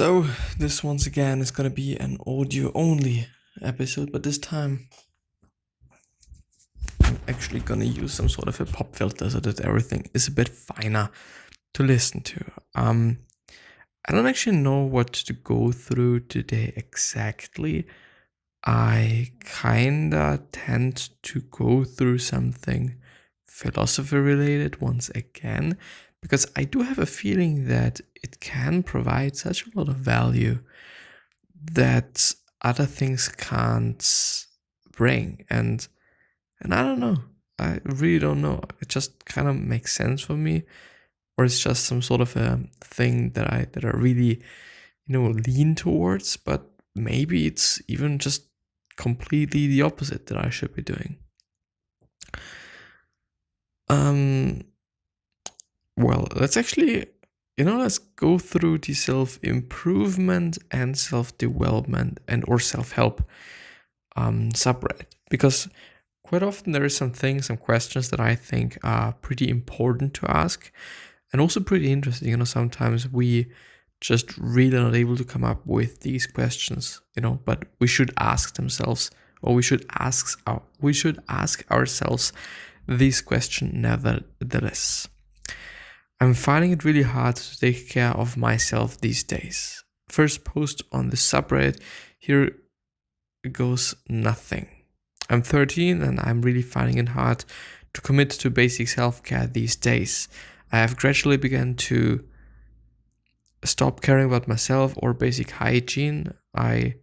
So, this once again is gonna be an audio only episode, but this time I'm actually gonna use some sort of a pop filter so that everything is a bit finer to listen to. I don't actually know what to go through today exactly. I kinda tend to go through something philosophy related once again, because I do have a feeling that it can provide such a lot of value that other things can't bring. And I don't know. I really don't know. It just kind of makes sense for me, or it's just some sort of a thing that I really, lean towards, but maybe it's even just completely the opposite that I should be doing. Well, let's actually, let's go through the self-improvement and self-development and or self-help subreddit, because quite often there is some questions that I think are pretty important to ask and also pretty interesting. Sometimes we just really not able to come up with these questions, but we should ask themselves, or we should ask ourselves these questions nevertheless. I'm finding it really hard to take care of myself these days. First post on the subreddit, here goes nothing. I'm 13 and I'm really finding it hard to commit to basic self-care these days. I have gradually begun to stop caring about myself or basic hygiene. I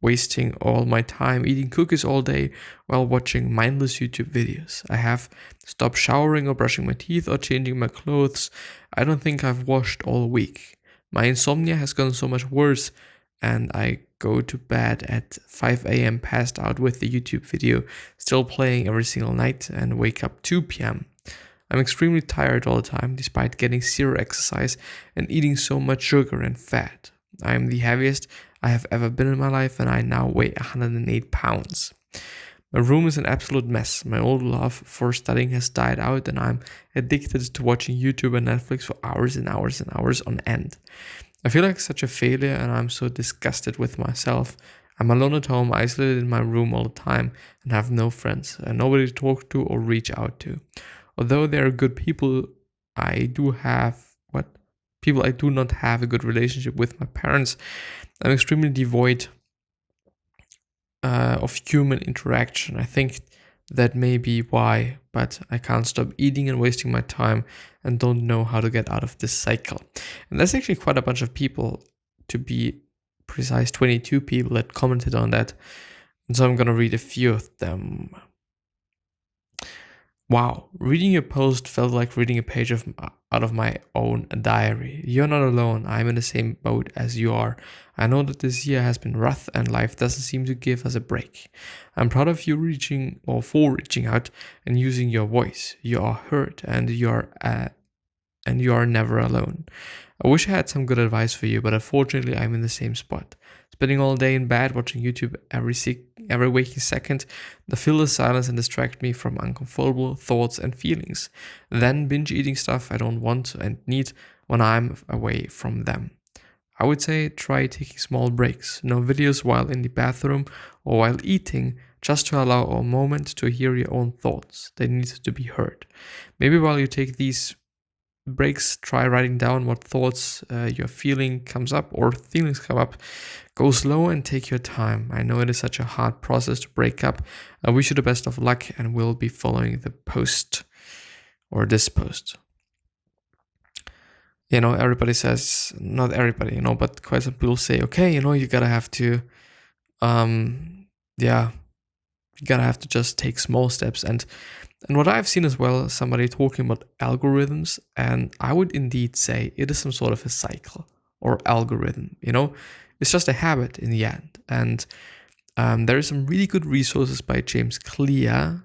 wasting all my time eating cookies all day while watching mindless YouTube videos. I have stopped showering or brushing my teeth or changing my clothes. I don't think I've washed all week. My insomnia has gotten so much worse, and I go to bed at 5 a.m. passed out with the YouTube video still playing every single night and wake up 2 p.m. I'm extremely tired all the time despite getting zero exercise and eating so much sugar and fat. I am the heaviest I have ever been in my life, and I now weigh 108 pounds. My room is an absolute mess. My old love for studying has died out, and I'm addicted to watching YouTube and Netflix for hours and hours and hours on end. I feel like such a failure, and I'm so disgusted with myself. I'm alone at home, isolated in my room all the time, and have no friends, and nobody to talk to or reach out to. Although they are good people, I do not have a good relationship with my parents. I'm extremely devoid of human interaction. I think that may be why, but I can't stop eating and wasting my time and don't know how to get out of this cycle. And there's actually quite a bunch of people, to be precise, 22 people that commented on that. And so I'm going to read a few of them. Wow, reading your post felt like reading a page out of my own diary. You're not alone. I'm in the same boat as you are. I know that this year has been rough and life doesn't seem to give us a break. I'm proud of you reaching out and using your voice. You are heard, and you are never alone. I wish I had some good advice for you, but unfortunately I'm in the same spot. Spending all day in bed watching YouTube every waking second, the fill the silence and distract me from uncomfortable thoughts and feelings. Then binge eating stuff I don't want and need when I'm away from them. I would say try taking small breaks, no videos while in the bathroom or while eating, just to allow a moment to hear your own thoughts. They need to be heard. Maybe while you take these breaks, try writing down what thoughts your feelings come up. Go slow and take your time. I know it is such a hard process to break up. I wish you the best of luck, and we'll be following the post, or this post. Everybody says, not everybody, but quite some people say, okay, you gotta have to, you gotta have to just take small steps. And what I've seen as well, somebody talking about algorithms, and I would indeed say it is some sort of a cycle or algorithm. It's just a habit in the end. And there are some really good resources by James Clear.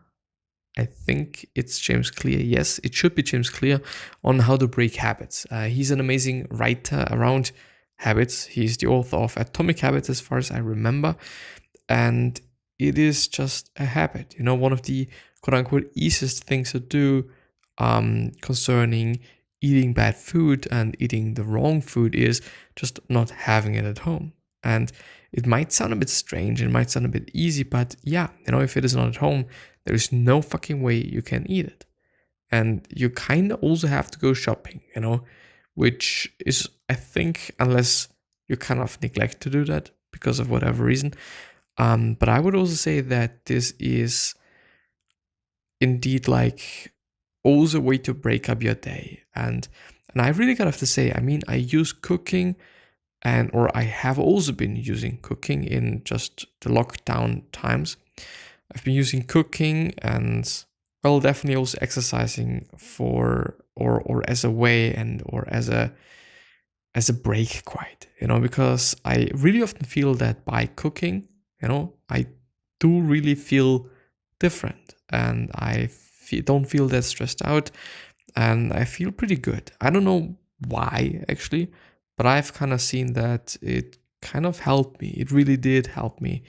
I think it's James Clear. Yes, it should be James Clear, on how to break habits. He's an amazing writer around habits. He's the author of Atomic Habits, as far as I remember. And it is just a habit. One of the quote unquote easiest things to do concerning eating bad food and eating the wrong food is just not having it at home. And it might sound a bit strange, it might sound a bit easy, but yeah, if it is not at home, there is no fucking way you can eat it. And you kind of also have to go shopping, which is, I think, unless you kind of neglect to do that because of whatever reason. But I would also say that this is indeed like also a way to break up your day. And I really gotta have to say, I use cooking or I have also been using cooking in just the lockdown times. I've been using cooking and, well, definitely also exercising for or as a way or as a break, quite, because I really often feel that by cooking, I do really feel different, and I don't feel that stressed out, and I feel pretty good. I don't know why actually, but I've kind of seen that it kind of helped me. It really did help me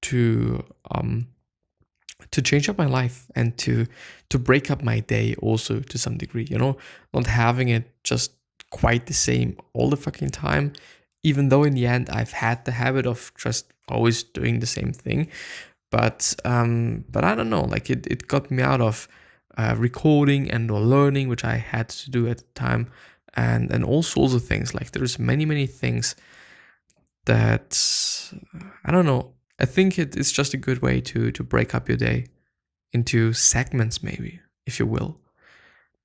to change up my life and to break up my day also to some degree, not having it just quite the same all the fucking time, even though in the end I've had the habit of just always doing the same thing. But I don't know, like it got me out of recording and or learning, which I had to do at the time, and all sorts of things. Like there's many things that, I don't know, I think it's just a good way to break up your day into segments, maybe, if you will.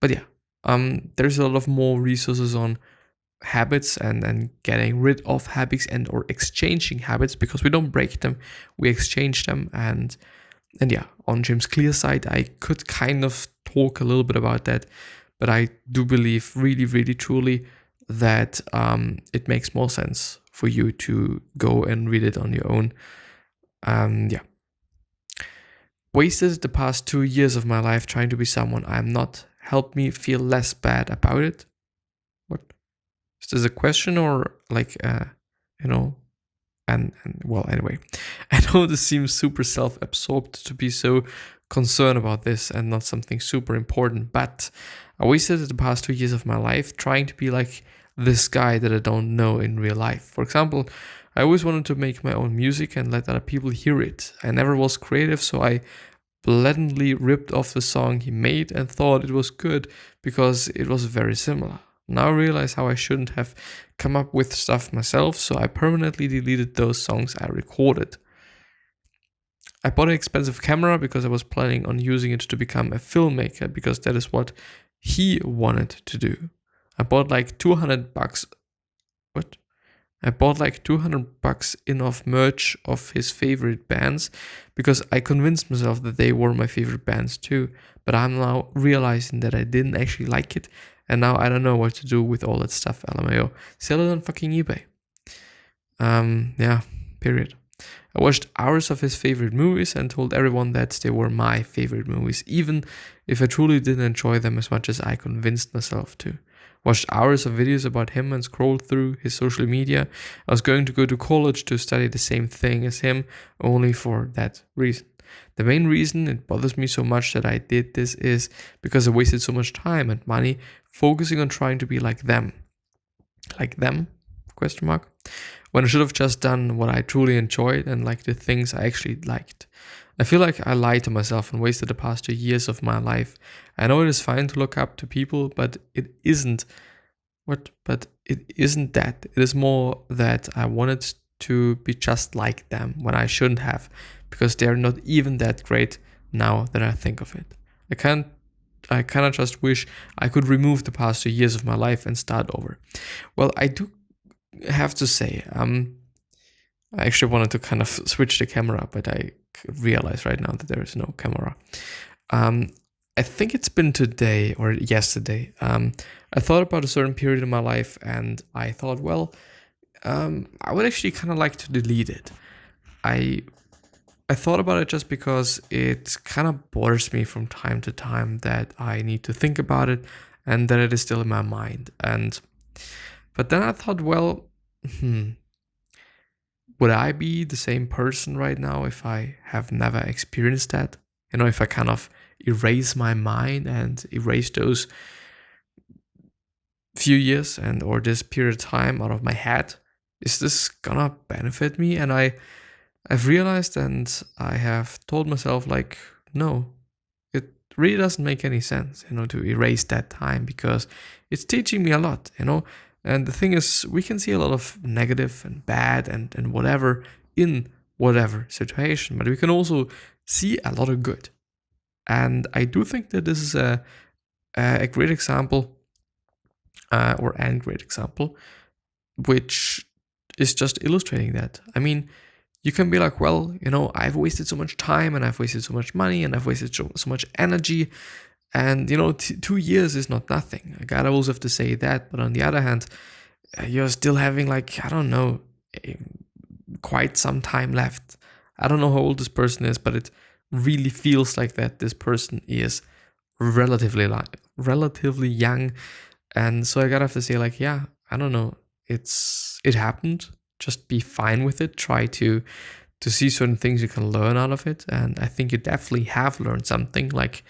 But yeah, there's a lot of more resources on habits and getting rid of habits and or exchanging habits, because we don't break them, we exchange them. And yeah, on James Clear's side, I could kind of talk a little bit about that, but I do believe really truly that it makes more sense for you to go and read it on your own. Yeah. Wasted the past 2 years of my life trying to be someone I'm not. Help me feel less bad about it. What? Is this a question or like, and well, anyway, I know this seems super self-absorbed to be so concerned about this and not something super important, but I wasted the past 2 years of my life trying to be like this guy that I don't know in real life. For example, I always wanted to make my own music and let other people hear it. I never was creative, so I blatantly ripped off the song he made and thought it was good because it was very similar. Now I realize how I shouldn't have come up with stuff myself, so I permanently deleted those songs I recorded. I bought an expensive camera because I was planning on using it to become a filmmaker, because that is what he wanted to do. I bought like $200. What? I bought like $200 in of merch of his favorite bands because I convinced myself that they were my favorite bands too. But I'm now realizing that I didn't actually like it, and now I don't know what to do with all that stuff. LMAO. Sell it on fucking eBay. Yeah, period. I watched hours of his favorite movies and told everyone that they were my favorite movies, even if I truly didn't enjoy them as much as I convinced myself to. Watched hours of videos about him and scrolled through his social media. I was going to go to college to study the same thing as him, only for that reason. The main reason it bothers me so much that I did this is because I wasted so much time and money focusing on trying to be like them. Like them? Question mark. When I should have just done what I truly enjoyed and like the things I actually liked. I feel like I lied to myself and wasted the past 2 years of my life. I know it is fine to look up to people, but it isn't. But it isn't that. It is more that I wanted to be just like them when I shouldn't have, because they're not even that great now that I think of it. I kind of just wish I could remove the past 2 years of my life and start over. Well, I do have to say, I actually wanted to kind of switch the camera, but I realize right now that there is no camera. I think it's been today or yesterday. I thought about a certain period in my life, and I thought, well, I would actually kind of like to delete it. I thought about it just because it kind of bothers me from time to time that I need to think about it and that it is still in my mind. But then I thought, well, would I be the same person right now if I have never experienced that? If I kind of erase my mind and erase those few years and or this period of time out of my head, is this gonna benefit me? And I've realized, and I have told myself, like, no, it really doesn't make any sense, to erase that time, because it's teaching me a lot, And the thing is, we can see a lot of negative and bad and whatever in whatever situation, but we can also see a lot of good. And I do think that this is a great example, great example, which is just illustrating that. I mean, you can be like, well, I've wasted so much time and I've wasted so much money and I've wasted so much energy. And, 2 years is not nothing. I gotta also have to say that. But on the other hand, you're still having, like, I don't know, quite some time left. I don't know how old this person is, but it really feels like that this person is relatively young. And so I gotta have to say, like, yeah, I don't know. It happened. Just be fine with it. Try to see certain things you can learn out of it. And I think you definitely have learned something. Like,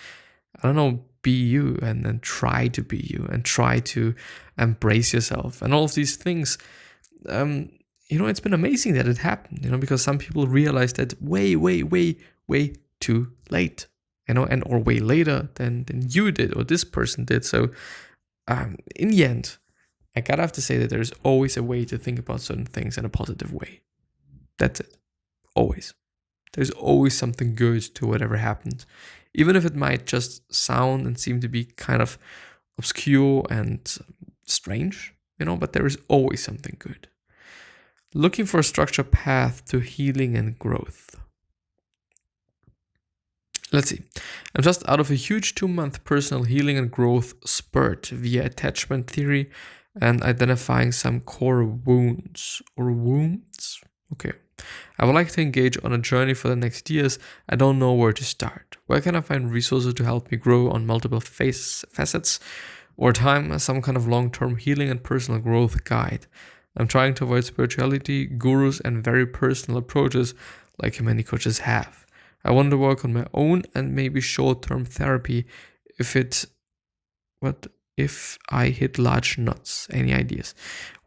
I don't know, be you and then try to be you and try to embrace yourself and all of these things. It's been amazing that it happened, because some people realize that way too late, and or way later than you did or this person did. So in the end, I gotta have to say that there's always a way to think about certain things in a positive way. That's it. Always. There's always something good to whatever happened. Even if it might just sound and seem to be kind of obscure and strange, but there is always something good. Looking for a structured path to healing and growth. Let's see. I'm just out of a huge 2-month personal healing and growth spurt via attachment theory and identifying some core wounds. Okay. I would like to engage on a journey for the next years. I don't know where to start. Where can I find resources to help me grow on multiple facets or time, some kind of long-term healing and personal growth guide? I'm trying to avoid spirituality, gurus, and very personal approaches like many coaches have. I want to work on my own and maybe short-term therapy if I hit large nuts. Any ideas?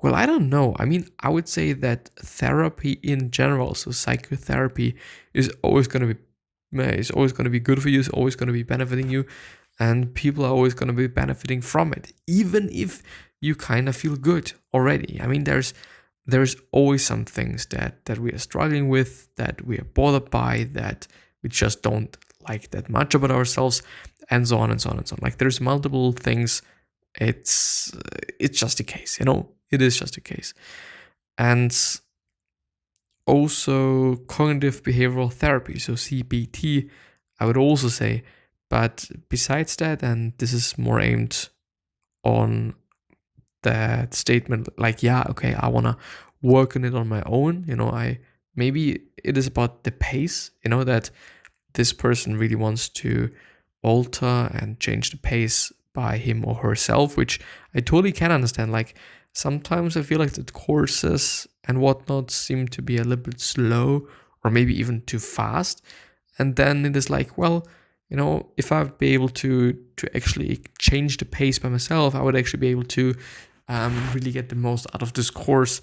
Well, I don't know. I mean, I would say that therapy in general, so psychotherapy, is always going to be good for you. It's always going to be benefiting you, and people are always going to be benefiting from it, even if you kind of feel good already. I mean, there's always some things that we are struggling with, that we are bothered by, that we just don't like that much about ourselves, and so on and so on and so on. Like, there's multiple things. It's just a case, it is just a case. And also cognitive behavioral therapy, so CBT, I would also say. But besides that, and this is more aimed on that statement, like, yeah, okay, I want to work on it on my own. Maybe it is about the pace, that this person really wants to alter and change the pace by him or herself, which I totally can understand. Like, sometimes I feel like the courses and whatnot seem to be a little bit slow or maybe even too fast. And then it is like, well, if I would be able to actually change the pace by myself, I would actually be able to really get the most out of this course,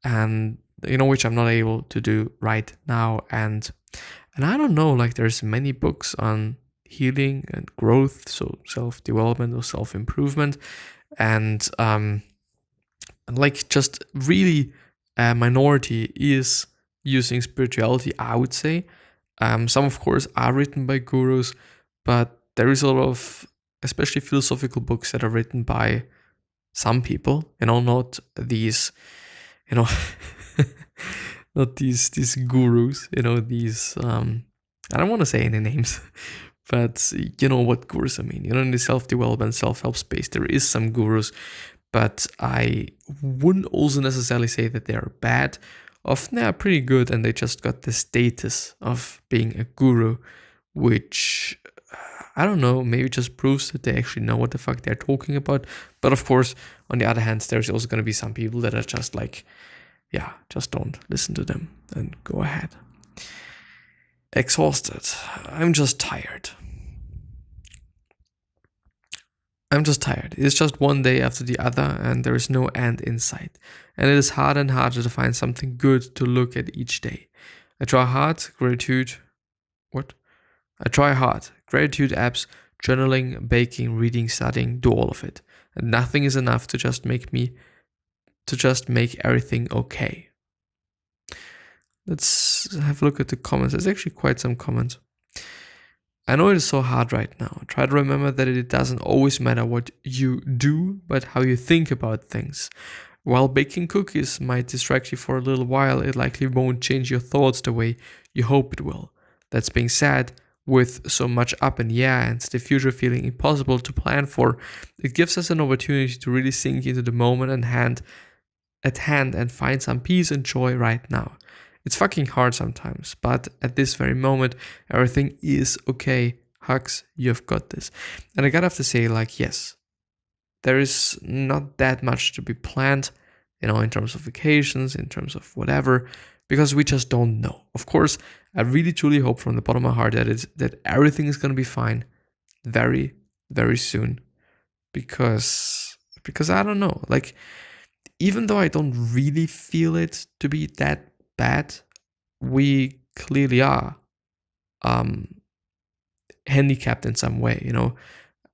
and which I'm not able to do right now. And I don't know, like, there's many books on healing and growth, so self-development or self-improvement, and like, just really a minority is using spirituality, I would say. Some, of course, are written by gurus, but there is a lot of, especially philosophical books, that are written by some people, not these, not these gurus, these, I don't want to say any names, but you know what gurus I mean. In the self-development, self-help space, there is some gurus, but I wouldn't also necessarily say that they are bad. Often they are pretty good, and they just got the status of being a guru, which, I don't know, maybe just proves that they actually know what the fuck they're talking about. But of course, on the other hand, there's also going to be some people that are just like, yeah, just don't listen to them and go ahead. Exhausted. I'm just tired. I'm just tired. It's just one day after the other, and there is no end in sight. And it is harder and harder to find something good to look at each day. I try hard, gratitude. What? I try hard. Gratitude apps, journaling, baking, reading, studying, do all of it. And nothing is enough to just make everything okay. Let's have a look at the comments. There's actually quite some comments. I know it is so hard right now. Try to remember that it doesn't always matter what you do, but how you think about things. While baking cookies might distract you for a little while, it likely won't change your thoughts the way you hope it will. That's being said, with so much up in the air and the future feeling impossible to plan for, it gives us an opportunity to really sink into the moment at hand and find some peace and joy right now. It's fucking hard sometimes, but at this very moment, everything is okay. Hugs, you've got this. And I gotta have to say, like, yes, there is not that much to be planned, in terms of vacations, in terms of whatever, because we just don't know. Of course, I really truly hope from the bottom of my heart that everything is gonna be fine very, very soon, because I don't know, like, even though I don't really feel it to be that bad, we clearly are handicapped in some way.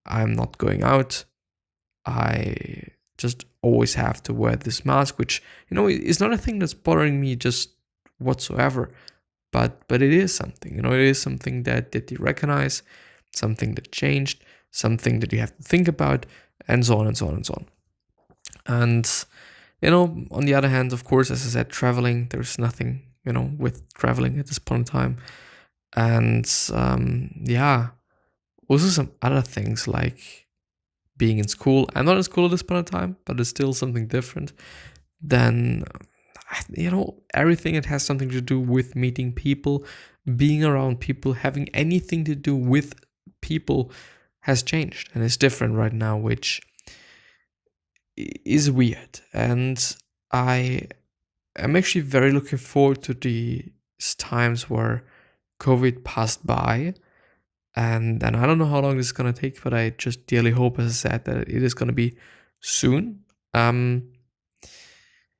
I'm not going out. I just always have to wear this mask, which is not a thing that's bothering me just whatsoever, but it is something. It is something that you recognize, something that changed, something that you have to think about, and so on and so on and so on. And on the other hand, of course, as I said, traveling, there's nothing, with traveling at this point in time. And also some other things like being in school. I'm not in school at this point in time, but it's still something different than, everything that has something to do with meeting people, being around people, having anything to do with people has changed and is different right now, which is weird. And I am actually very looking forward to these times where COVID passed by, and I don't know how long this is gonna take, but I just dearly hope, as I said, that it is gonna be soon.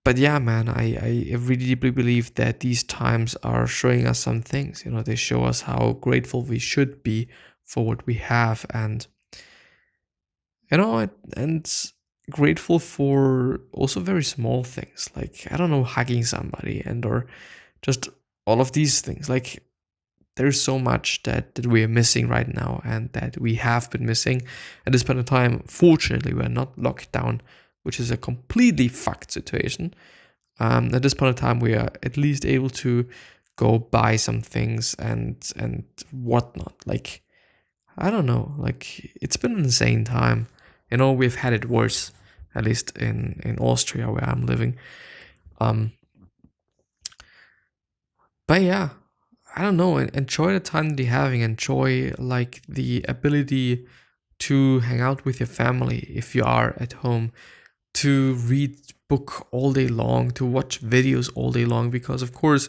But yeah, man, I really deeply believe that these times are showing us some things. They show us how grateful we should be for what we have, and grateful for also very small things, like, I don't know, hugging somebody or just all of these things. Like, there's so much that we are missing right now, and that we have been missing at this point in time. Fortunately, we're not locked down, which is a completely fucked situation. At this point in time, we are at least able to go buy some things and whatnot. Like, I don't know, like, it's been an insane time. We've had it worse, at least in Austria, where I'm living. But yeah, I don't know, enjoy the time that you're having. Enjoy, like, the ability to hang out with your family if you are at home, to read book all day long, to watch videos all day long, because of course,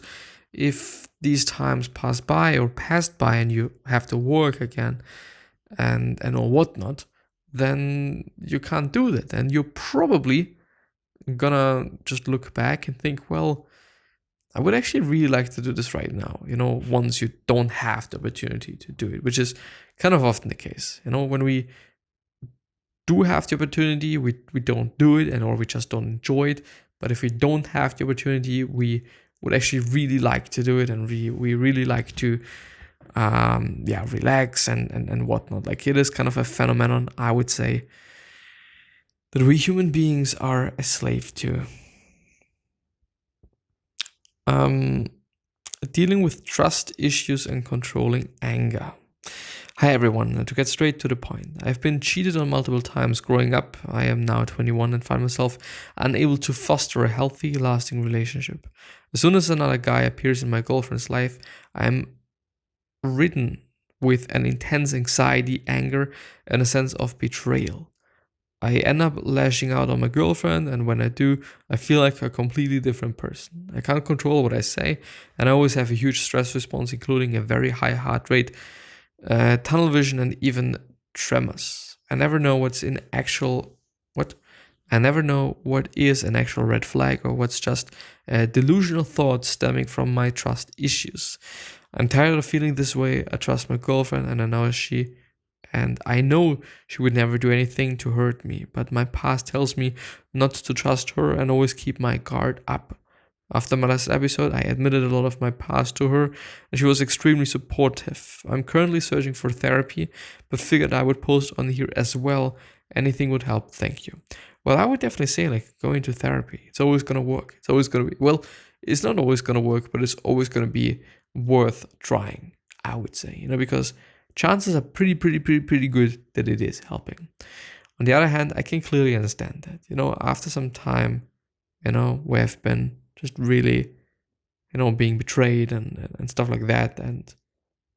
if these times passed by and you have to work again and or whatnot, then you can't do that. And you're probably gonna just look back and think, well, I would actually really like to do this right now, once you don't have the opportunity to do it, which is kind of often the case. When we do have the opportunity, we don't do it, or we just don't enjoy it. But if we don't have the opportunity, we would actually really like to do it, and we really like to relax and whatnot. Like, it is kind of a phenomenon, I would say, that we human beings are a slave to. Dealing with trust issues and controlling anger. Hi everyone, to get straight to the point. I've been cheated on multiple times growing up. I am now 21 and find myself unable to foster a healthy, lasting relationship. As soon as another guy appears in my girlfriend's life, I am ridden with an intense anxiety, anger, and a sense of betrayal. I end up lashing out on my girlfriend, and when I do, I feel like a completely different person. I can't control what I say, and I always have a huge stress response, including a very high heart rate, tunnel vision, and even tremors. I never know what is an actual red flag or what's just a delusional thought stemming from my trust issues. I'm tired of feeling this way. I trust my girlfriend and I know she would never do anything to hurt me, but my past tells me not to trust her and always keep my guard up. After my last episode, I admitted a lot of my past to her, and she was extremely supportive. I'm currently searching for therapy, but figured I would post on here as well. Anything would help, thank you. Well, I would definitely say, like, going to therapy. It's always going to work. It's always going to be, well, it's not always going to work, but it's always going to be worth trying, I would say, because chances are pretty good that it is helping. On the other hand, I can clearly understand that, after some time, we have been just really, being betrayed and stuff like that, and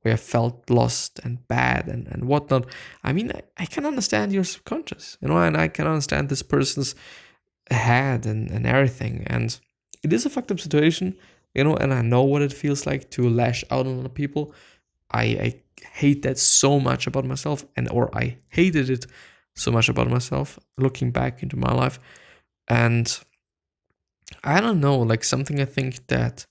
we have felt lost and bad and whatnot. I mean, I can understand your subconscious, and I can understand this person's head and everything. And it is a fucked up situation, and I know what it feels like to lash out on other people. I hate that so much about myself, or I hated it so much about myself looking back into my life. And I don't know, like something I think that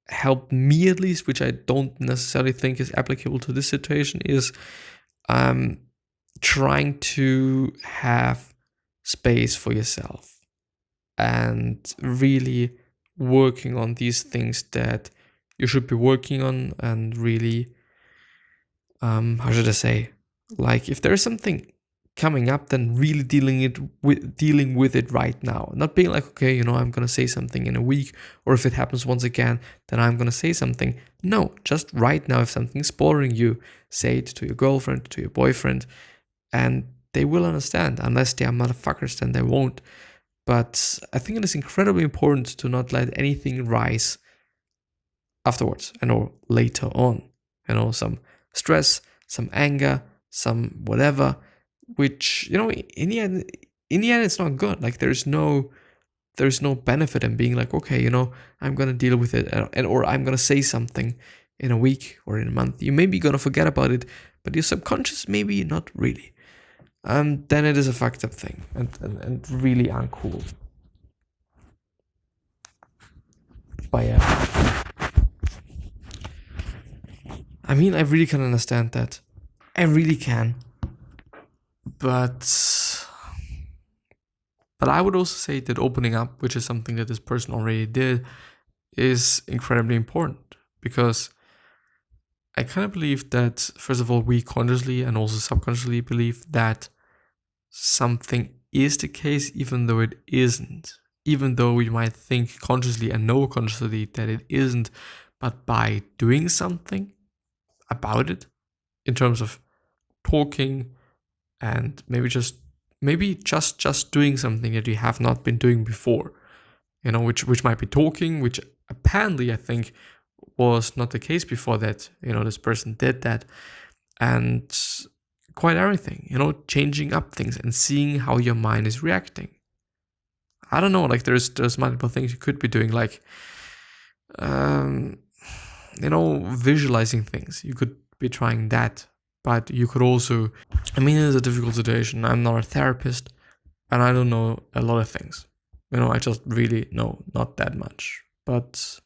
helped me at least, which I don't necessarily think is applicable to this situation, is trying to have space for yourself and really working on these things that you should be working on, and really, how should I say, like if there's something coming up, then really dealing with it right now. Not being like, okay, I'm gonna say something in a week, or if it happens once again, then I'm gonna say something. No, just right now, if something's bothering you, say it to your girlfriend, to your boyfriend, and they will understand. Unless they are motherfuckers, then they won't. But I think it is incredibly important to not let anything rise afterwards or later on. Some stress, some anger, some whatever, which, in the end it's not good. Like there's no benefit in being like, okay, I'm gonna deal with it, or I'm gonna say something in a week or in a month. You may be gonna forget about it, but your subconscious maybe not really. Then it is a fucked up thing and really uncool. But yeah, I mean, I really can understand that. I really can. But I would also say that opening up, which is something that this person already did, is incredibly important, because I kind of believe that, first of all, we consciously and also subconsciously believe that something is the case, even though it isn't. Even though we might think consciously and know consciously that it isn't, but by doing something about it, in terms of talking, and maybe just doing something that you have not been doing before, which might be talking, which apparently I think was not the case before that, this person did that, and quite everything, changing up things and seeing how your mind is reacting. I don't know, like there's multiple things you could be doing, like, visualizing things. You could be trying that, but you could also, it is a difficult situation. I'm not a therapist, and I don't know a lot of things. I just really know not that much, but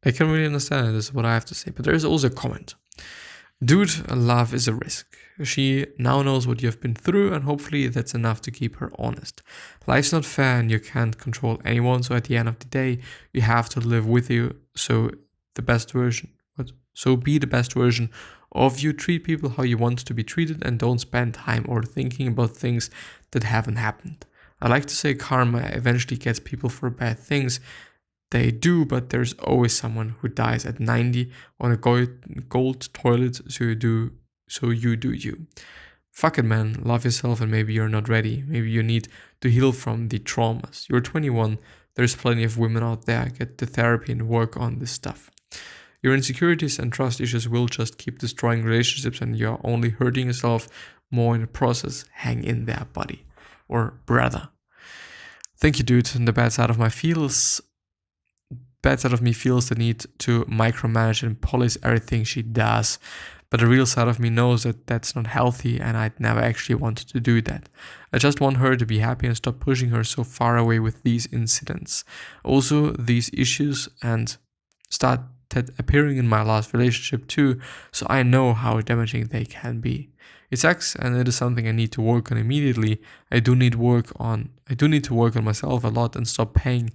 I can really understand it, is what I have to say. But there is also a comment. Dude, love is a risk. She now knows what you have been through, and hopefully that's enough to keep her honest. Life's not fair and you can't control anyone, so at the end of the day, you have to live with you. So be the best version of you. Treat people how you want to be treated, and don't spend time overthinking about things that haven't happened. I like to say karma eventually gets people for bad things they do, but there's always someone who dies at 90 on a gold toilet, so you do you. Fuck it, man. Love yourself, and maybe you're not ready. Maybe you need to heal from the traumas. You're 21. There's plenty of women out there. Get the therapy and work on this stuff. Your insecurities and trust issues will just keep destroying relationships, and you're only hurting yourself more in the process. Hang in there, buddy or brother. Thank you, dude. And the bad side of my feels, bad side of me feels the need to micromanage and police everything she does. But the real side of me knows that that's not healthy, and I'd never actually wanted to do that. I just want her to be happy and stop pushing her so far away with these incidents. Also, these issues and started appearing in my last relationship too, so I know how damaging they can be. It sucks, and it is something I need to work on immediately. I do need to work on myself a lot and stop having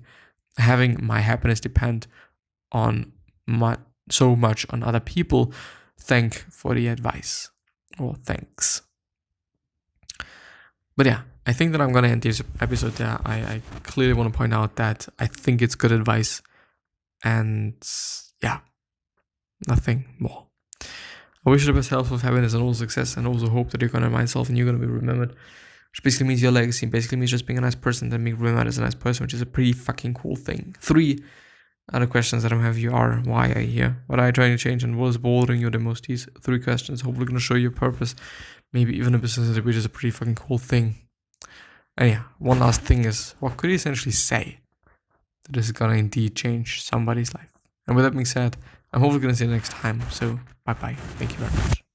my happiness depend on so much on other people. Thanks for the advice. Or thanks. But yeah, I think that I'm gonna end this episode there. I clearly want to point out that I think it's good advice, and yeah, nothing more. I wish you the best health, of happiness, and all success, and also hope that you're gonna remind yourself and you're gonna be remembered. Which basically means your legacy. Basically means just being a nice person and being remembered as a nice person, which is a pretty fucking cool thing. 3 other questions that I have you are: why are you here? What are you trying to change? And what is bothering you the most? These 3 questions hopefully gonna show you purpose, maybe even a business, which is a pretty fucking cool thing. And yeah, one last thing is, what could you essentially say that this is gonna indeed change somebody's life? And with that being said, I'm hopefully gonna see you next time. So bye bye. Thank you very much.